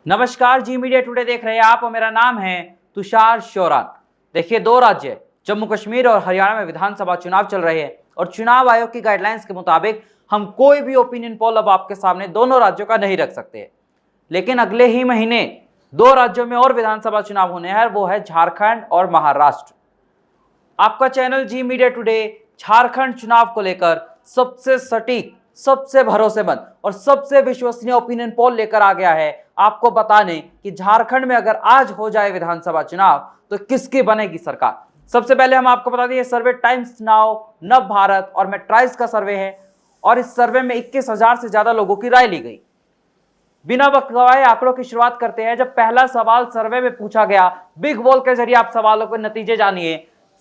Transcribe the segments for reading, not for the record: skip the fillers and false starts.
नमस्कार, जी media today देख रहे हैं आप और मेरा नाम है तुषार शोरान। देखिए, दो राज्य जम्मू कश्मीर और हरियाणा में विधानसभा चुनाव चल रहे हैं और चुनाव आयोग की गाइडलाइंस के मुताबिक हम कोई भी ओपिनियन पोल अब आपके सामने दोनों राज्यों का नहीं रख सकते। लेकिन अगले ही महीने दो राज्यों में और विधानसभा चुनाव होने हैं, वो है झारखंड और महाराष्ट्र। आपका चैनल जी मीडिया टुडे झारखंड चुनाव को लेकर सबसे सटीक, सबसे भरोसेमंद और सबसे विश्वसनीय ओपिनियन पोल लेकर आ गया है आपको बताने कि झारखंड में अगर आज हो जाए विधानसभा चुनाव तो किसकी बनेगी सरकार। सबसे पहले हम आपको बता दें, सर्वे टाइम्स नाउ, नव भारत और मेट्राइज का सर्वे है और इस सर्वे में 21,000 से ज्यादा लोगों की राय ली गई। बिना वक्त गवाए आंकड़ों की शुरुआत करते हैं। जब पहला सवाल सर्वे में पूछा गया, बिग बोल के जरिए आप सवालों के नतीजे जानिए।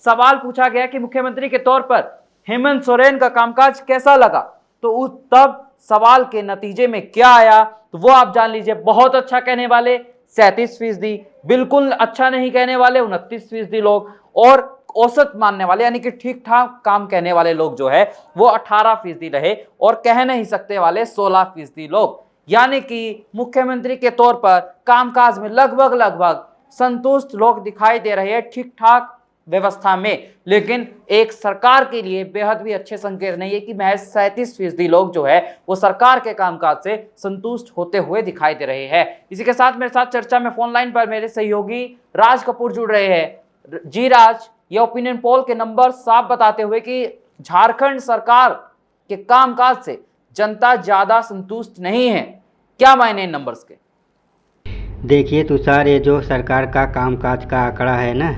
सवाल पूछा गया कि मुख्यमंत्री के तौर पर हेमंत सोरेन का कामकाज कैसा लगा, तो तब सवाल के नतीजे में क्या आया तो वो आप जान लीजिए। बहुत अच्छा कहने वाले 37%, बिल्कुल अच्छा नहीं कहने वाले 29% लोग और औसत मानने वाले यानी कि ठीक ठाक काम कहने वाले लोग जो है वो 18% रहे और कह नहीं सकते वाले 16% लोग। यानी कि मुख्यमंत्री के तौर पर कामकाज में लगभग संतुष्ट लोग दिखाई दे रहे हैं, ठीक ठाक व्यवस्था में। लेकिन एक सरकार के लिए बेहद भी अच्छे संकेत नहीं है कि महज 37% लोग जो है वो सरकार के कामकाज से संतुष्ट होते हुए दिखाई दे रहे हैं। इसी के साथ मेरे साथ चर्चा में फोन लाइन पर मेरे सहयोगी राज कपूर जुड़ रहे हैं। जी राज, ये ओपिनियन पोल के नंबर साफ बताते हुए कि झारखंड सरकार के कामकाज से जनता ज्यादा संतुष्ट नहीं है, क्या मायने इन नंबर्स के? देखिए तुषार, ये जो सरकार का कामकाज का आंकड़ा है ना,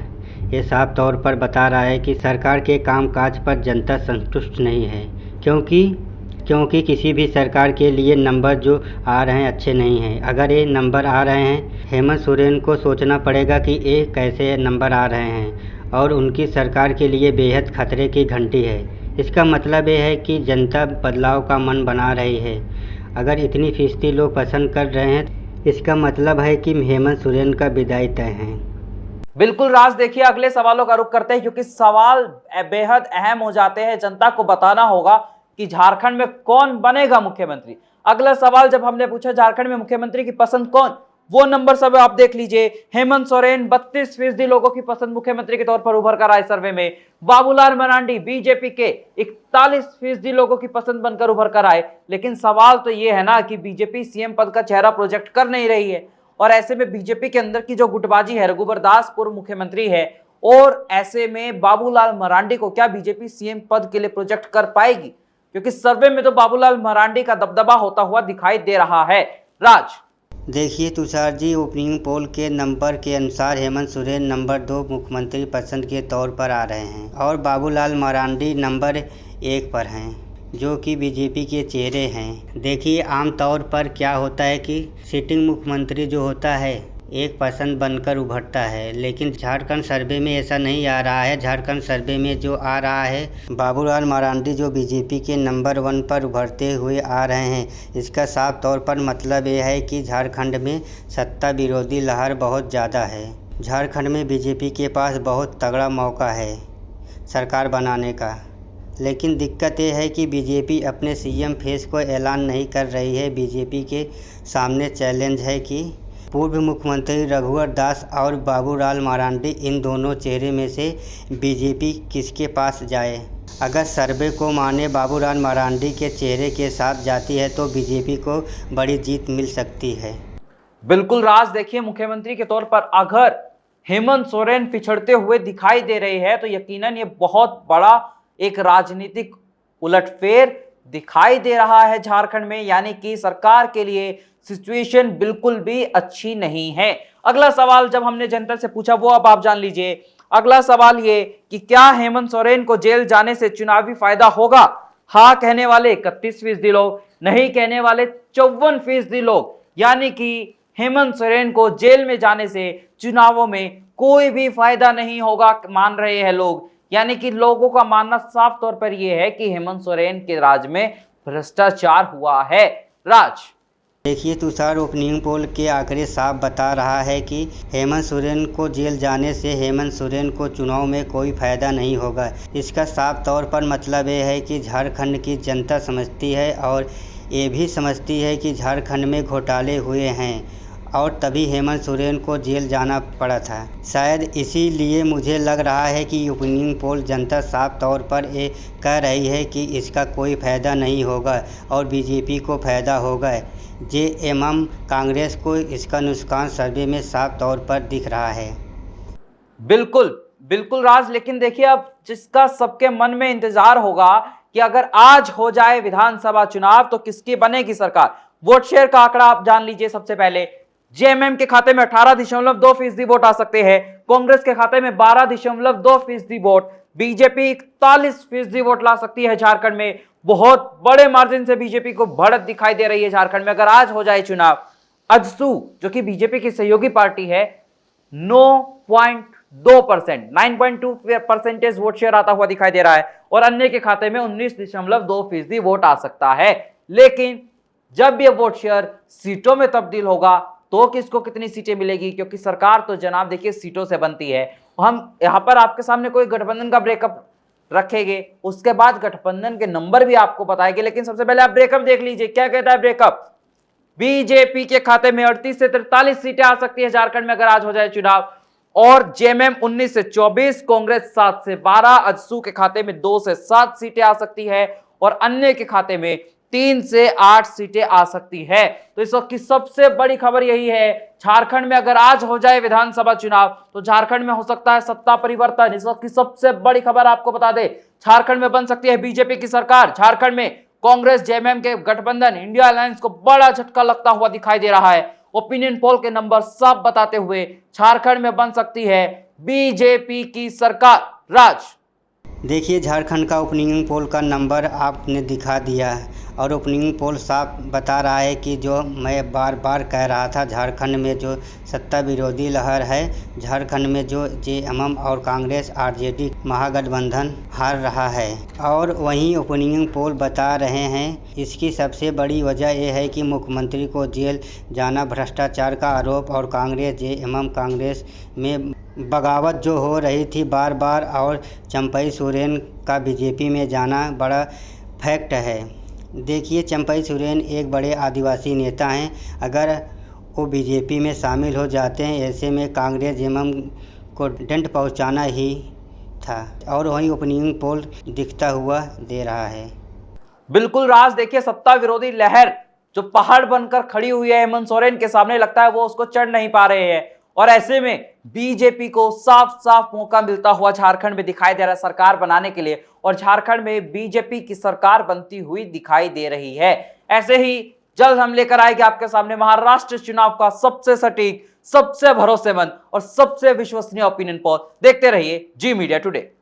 ये साफ तौर पर बता रहा है कि सरकार के कामकाज पर जनता संतुष्ट नहीं है, क्योंकि किसी भी सरकार के लिए नंबर जो आ रहे हैं अच्छे नहीं हैं। अगर ये नंबर आ रहे हैं, हेमंत सोरेन को सोचना पड़ेगा कि ये कैसे नंबर आ रहे हैं और उनकी सरकार के लिए बेहद खतरे की घंटी है। इसका मतलब ये है कि जनता बदलाव का मन बना रही है। अगर इतनी फीसदी लोग पसंद कर रहे हैं, इसका मतलब है कि हेमंत सोरेन का विदाई तय है। बिल्कुल राज, देखिए अगले सवालों का रुख करते हैं क्योंकि सवाल बेहद अहम हो जाते हैं। जनता को बताना होगा कि झारखंड में कौन बनेगा मुख्यमंत्री। अगला सवाल जब हमने पूछा झारखंड में मुख्यमंत्री की पसंद कौन, वो नंबर सब आप देख लीजिए। हेमंत सोरेन 32% लोगों की पसंद मुख्यमंत्री के तौर पर उभर कर आए सर्वे में। बाबूलाल मरांडी बीजेपी के 41% लोगों की पसंद बनकर उभर कर आए। लेकिन सवाल तो ये है ना कि बीजेपी सीएम पद का चेहरा प्रोजेक्ट कर नहीं रही है और ऐसे में बीजेपी के अंदर की जो गुटबाजी है, रघुबर दास पूर्व मुख्यमंत्री है और ऐसे में बाबूलाल मरांडी को क्या बीजेपी सीएम पद के लिए प्रोजेक्ट कर पाएगी? क्योंकि सर्वे में तो बाबूलाल मरांडी का दबदबा होता हुआ दिखाई दे रहा है। राज, देखिए तुषार जी, ओपिनियन पोल के नंबर के अनुसार हेमंत सोरेन नंबर 2 मुख्यमंत्री पसंद के तौर पर आ रहे हैं और बाबूलाल मरांडी नंबर 1 पर हैं, जो कि बीजेपी के चेहरे हैं। देखिए, आमतौर पर क्या होता है कि सिटिंग मुख्यमंत्री जो होता है एक पसंद बनकर उभरता है, लेकिन झारखंड सर्वे में ऐसा नहीं आ रहा है। झारखंड सर्वे में जो आ रहा है, बाबूलाल मरांडी जो बीजेपी के नंबर 1 पर उभरते हुए आ रहे हैं। इसका साफ तौर पर मतलब यह है कि झारखंड में सत्ता विरोधी लहर बहुत ज़्यादा है। झारखंड में बीजेपी के पास बहुत तगड़ा मौका है सरकार बनाने का, लेकिन दिक्कत यह है कि बीजेपी अपने सीएम फेस को ऐलान नहीं कर रही है। बीजेपी के सामने चैलेंज है कि पूर्व मुख्यमंत्री रघुवर दास और बाबूलाल मरांडी, इन दोनों चेहरे में से बीजेपी किसके पास जाए। अगर सर्वे को माने बाबूलाल मरांडी के चेहरे के साथ जाती है तो बीजेपी को बड़ी जीत मिल सकती है। बिल्कुल राज, देखिए मुख्यमंत्री के तौर पर अगर हेमंत सोरेन पिछड़ते हुए दिखाई दे रहे हैं तो यकीनन ये बहुत बड़ा एक राजनीतिक उलटफेर दिखाई दे रहा है झारखंड में, यानी कि सरकार के लिए सिचुएशन बिल्कुल भी अच्छी नहीं है। अगला सवाल जब हमने जनता से पूछा वो अब आप जान लीजिए। अगला सवाल ये कि क्या हेमंत सोरेन को जेल जाने से चुनावी फायदा होगा? हाँ कहने वाले 31% लोग, नहीं कहने वाले 54% लोग। यानी कि हेमंत सोरेन को जेल में जाने से चुनावों में कोई भी फायदा नहीं होगा मान रहे हैं लोग। यानी कि लोगों का मानना साफ तौर पर यह है कि हेमंत सोरेन के राज में भ्रष्टाचार हुआ है। राज, देखिए तुषार, ओपिनियन पोल के आंकड़े साफ बता रहा है कि हेमंत सोरेन को जेल जाने से हेमंत सोरेन को चुनाव में कोई फायदा नहीं होगा। इसका साफ तौर पर मतलब ये है कि झारखंड की जनता समझती है और ये भी समझती है कि झारखंड में घोटाले हुए हैं और तभी हेमंत सोरेन को जेल जाना पड़ा था। शायद इसीलिए मुझे लग रहा है कि ओपिनियन पोल जनता साफ तौर पर ये कह रही है कि इसका कोई फ़ायदा नहीं होगा और बीजेपी को फ़ायदा होगा। जेएमएम कांग्रेस को इसका नुकसान सर्वे में साफ तौर पर दिख रहा है। बिल्कुल बिल्कुल राज, लेकिन देखिए अब जिसका सबके मन में इंतजार होगा कि अगर आज हो जाए विधानसभा चुनाव तो किसकी बनेगी सरकार। वोट शेयर का आंकड़ा आप जान लीजिए। सबसे पहले जेएमएम के खाते में 18.2% वोट आ सकते हैं, कांग्रेस के खाते में 12.2% वोट, बीजेपी 41% वोट ला सकती है झारखंड में। बहुत बड़े मार्जिन से बीजेपी को बढ़त दिखाई दे रही है झारखंड में अगर आज हो जाए चुनाव। अजसू जो कि बीजेपी की सहयोगी पार्टी है 9.2%, 9.2% वोट शेयर आता हुआ दिखाई दे रहा है और अन्य के खाते में 19.2% वोट आ सकता है। लेकिन जब यह वोट शेयर सीटों में तब्दील होगा तो किसको कितनी सीटें मिलेगी, क्योंकि सरकार तो जनाब देखिए सीटों से बनती है। हम यहां पर आपके सामने कोई गठबंधन का ब्रेकअप रखेंगे, उसके बाद गठबंधन के नंबर भी आपको बताएंगे। लेकिन सबसे पहले आप ब्रेकअप देख लीजिए, क्या कहता है ब्रेकअप। बीजेपी के खाते में 38 से 43 सीटें आ सकती है झारखंड में अगर आज हो जाए चुनाव, और जेएमएम 19 से 24, कांग्रेस 7 से 12, अजसू के खाते में 2 से 7 सीटें आ सकती है और अन्य के खाते में 3 से 8 सीटें आ सकती है। तो इस वक्त की सबसे बड़ी खबर यही है, झारखंड में अगर आज हो जाए विधानसभा चुनाव तो झारखंड में हो सकता है सत्ता परिवर्तन। इस वक्त की सबसे बड़ी खबर आपको बता दे, झारखंड में बन सकती है बीजेपी की सरकार। झारखंड में कांग्रेस जेएमएम के गठबंधन इंडिया अलायंस को बड़ा झटका लगता हुआ दिखाई दे रहा है। ओपिनियन पोल के नंबर साफ बताते हुए झारखंड में बन सकती है बीजेपी की सरकार। राज देखिए, झारखंड का ओपिनियन पोल का नंबर आपने दिखा दिया है और ओपिनियन पोल साफ बता रहा है कि जो मैं बार बार कह रहा था, झारखंड में जो सत्ता विरोधी लहर है, झारखंड में जो जेएमएम और कांग्रेस आरजेडी महागठबंधन हार रहा है। और वहीं ओपिनियन पोल बता रहे हैं इसकी सबसे बड़ी वजह यह है कि मुख्यमंत्री को जेल जाना, भ्रष्टाचार का आरोप और कांग्रेस जेएमएम कांग्रेस में बगावत जो हो रही थी बार बार, और चंपई सोरेन का बीजेपी में जाना बड़ा फैक्ट है। देखिए, चंपई सोरेन एक बड़े आदिवासी नेता हैं, अगर वो बीजेपी में शामिल हो जाते हैं ऐसे में कांग्रेस जेएमएम को डंड पहुंचाना ही था। और वहीं ओपिनियन पोल दिखता हुआ दे रहा है। बिल्कुल राज, देखिए सत्ता विरोधी लहर जो पहाड़ बनकर खड़ी हुई है हेमंत सोरेन के सामने, लगता है वो उसको चढ़ नहीं पा रहे हैं और ऐसे में बीजेपी को साफ साफ मौका मिलता हुआ झारखंड में दिखाई दे रहा है सरकार बनाने के लिए, और झारखंड में बीजेपी की सरकार बनती हुई दिखाई दे रही है। ऐसे ही जल्द हम लेकर आएंगे आपके सामने महाराष्ट्र चुनाव का सबसे सटीक, सबसे भरोसेमंद और सबसे विश्वसनीय ओपिनियन पोल। देखते रहिए जी मीडिया टुडे।